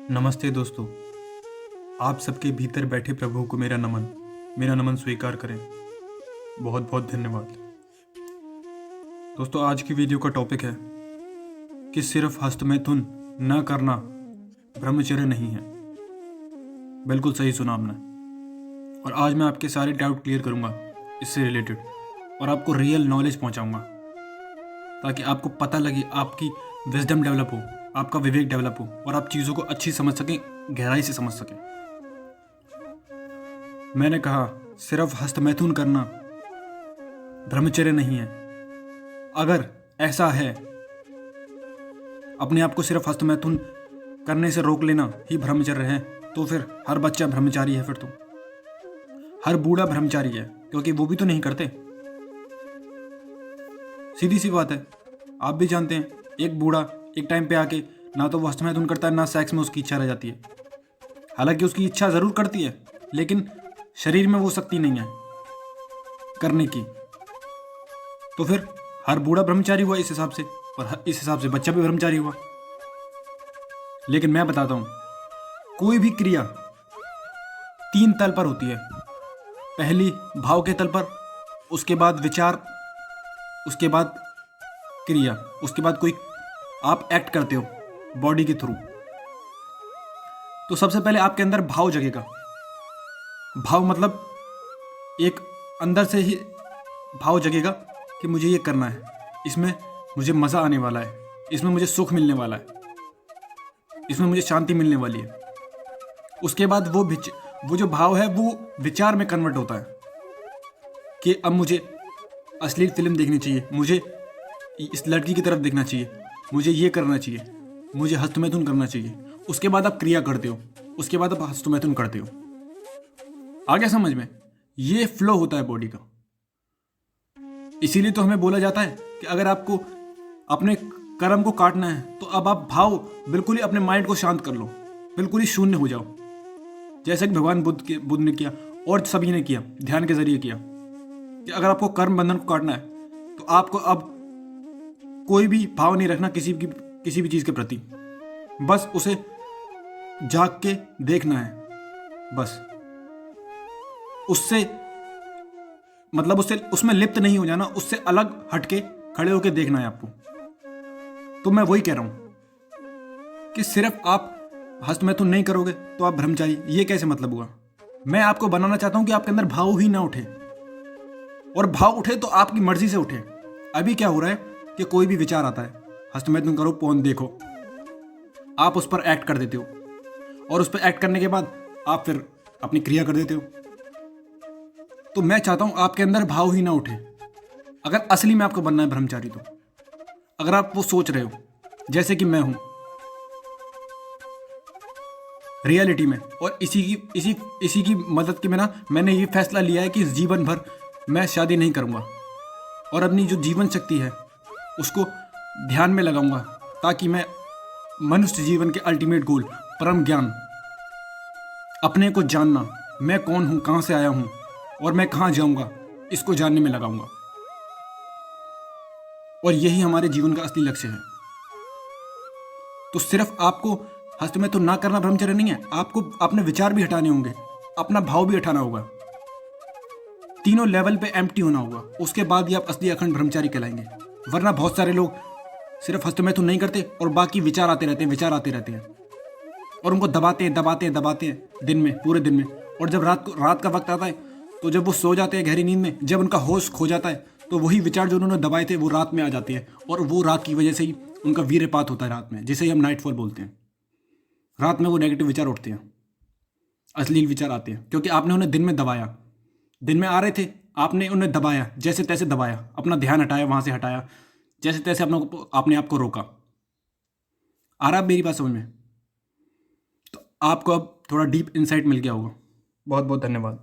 नमस्ते दोस्तों। आप सबके भीतर बैठे प्रभु को मेरा नमन स्वीकार करें। बहुत बहुत धन्यवाद। दोस्तों, आज की वीडियो का टॉपिक है कि सिर्फ हस्तमैथुन न करना ब्रह्मचर्य नहीं है। बिल्कुल सही सुना आपने। और आज मैं आपके सारे डाउट क्लियर करूंगा इससे रिलेटेड और आपको रियल नॉलेज पहुंचाऊंगा ताकि आपको पता लगे, आपकी विजडम डेवलप हो, आपका विवेक डेवलप हो और आप चीज़ों को अच्छी समझ सकें, गहराई से समझ सकें। मैंने कहा सिर्फ हस्तमैथुन करना ब्रह्मचर्य नहीं है। अगर ऐसा है, अपने आप को सिर्फ हस्तमैथुन करने से रोक लेना ही ब्रह्मचर्य है, तो फिर हर बच्चा ब्रह्मचारी है। फिर तो हर बूढ़ा ब्रह्मचारी है, क्योंकि वो भी तो नहीं करते। सीधी सी बात है, आप भी जानते हैं। एक बूढ़ा एक टाइम पे आके ना तो वो हस्तमैथुन करता है, ना सेक्स में उसकी इच्छा रह जाती है। हालांकि उसकी इच्छा जरूर करती है, लेकिन शरीर में वो शक्ति नहीं है करने की। तो फिर हर बूढ़ा ब्रह्मचारी हुआ इस हिसाब से, और इस हिसाब से बच्चा भी ब्रह्मचारी हुआ। लेकिन मैं बताता हूं, कोई भी क्रिया 3 तल पर होती है। पहली भाव के तल पर, उसके बाद विचार, उसके बाद क्रिया, उसके बाद कोई आप एक्ट करते हो बॉडी के थ्रू। तो सबसे पहले आपके अंदर भाव जगेगा। भाव मतलब एक अंदर से ही भाव जगेगा कि मुझे ये करना है, इसमें मुझे मज़ा आने वाला है, इसमें मुझे सुख मिलने वाला है, इसमें मुझे शांति मिलने वाली है। उसके बाद वो जो भाव है वो विचार में कन्वर्ट होता है कि अब मुझे अश्लील फिल्म देखनी चाहिए, मुझे इस लड़की की तरफ देखना चाहिए, मुझे ये करना चाहिए, मुझे हस्तमैथुन करना चाहिए। उसके बाद आप क्रिया करते हो, उसके बाद आप हस्तमैथुन करते हो। आ गया समझ में? ये फ्लो होता है बॉडी का। इसीलिए तो हमें बोला जाता है कि अगर आपको अपने कर्म को काटना है तो अब आप भाव बिल्कुल ही अपने माइंड को शांत कर लो, बिल्कुल ही शून्य हो जाओ। जैसे कि भगवान बुद्ध ने किया और सभी ने किया, ध्यान के जरिए किया कि अगर आपको कर्म बंधन को काटना है तो आपको अब कोई भी भाव नहीं रखना किसी भी चीज के प्रति। बस उसे जाग के देखना है। बस उससे मतलब उसमें लिप्त नहीं हो जाना, उससे अलग हटके खड़े होके देखना है आपको। तो मैं वही कह रहा हूं कि सिर्फ आप हस्तमैथुन नहीं करोगे तो आप ब्रह्मचारी, ये कैसे मतलब हुआ? मैं आपको बनाना चाहता हूं कि आपके अंदर भाव ही ना उठे, और भाव उठे तो आपकी मर्जी से उठे। अभी क्या हो रहा है कि कोई भी विचार आता है, हस्तमैथुन करो, पोर्न देखो, आप उस पर एक्ट कर देते हो, और उस पर एक्ट करने के बाद आप फिर अपनी क्रिया कर देते हो। तो मैं चाहता हूं आपके अंदर भाव ही ना उठे। अगर असली में आपको बनना है ब्रह्मचारी, तो अगर आप वो सोच रहे हो जैसे कि मैं हूं रियलिटी में, और इसी की मदद के बिना मैंने ये फैसला लिया है कि जीवन भर मैं शादी नहीं करूंगा और अपनी जो जीवन शक्ति है उसको ध्यान में लगाऊंगा, ताकि मैं मनुष्य जीवन के अल्टीमेट गोल, परम ज्ञान, अपने को जानना, मैं कौन हूं, कहां से आया हूं और मैं कहां जाऊंगा, इसको जानने में लगाऊंगा। और यही हमारे जीवन का असली लक्ष्य है। तो सिर्फ आपको हस्तमैथुन ना करना ब्रह्मचर्य नहीं है, आपको अपने विचार भी हटाने होंगे, अपना भाव भी हटाना होगा, तीनों लेवल पे एम्प्टी होना होगा। उसके बाद ही आप असली अखंड ब्रह्मचारी कहलाएंगे। वरना बहुत सारे लोग सिर्फ हस्तमैथुन नहीं करते और बाकी विचार आते रहते हैं और उनको दबाते हैं दिन में, पूरे दिन में। और जब रात का वक्त आता है, तो जब वो सो जाते हैं गहरी नींद में, जब उनका होश खो जाता है, तो वही विचार जो उन्होंने दबाए थे वो रात में आ जाते हैं, और वो रात की वजह से ही उनका वीर्यपात होता है रात में, जिसे हम नाइटफॉल बोलते हैं। रात में वो नेगेटिव विचार उठते हैं, अश्लील विचार आते हैं, क्योंकि आपने उन्हें दिन में दबाया। दिन में आ रहे थे, आपने उन्हें दबाया, जैसे तैसे दबाया, अपना ध्यान हटाया, वहां से हटाया, जैसे तैसे आपने आपको रोका। आ रहा मेरी बात समझ में? तो आपको अब थोड़ा डीप इंसाइट मिल गया होगा। बहुत बहुत धन्यवाद।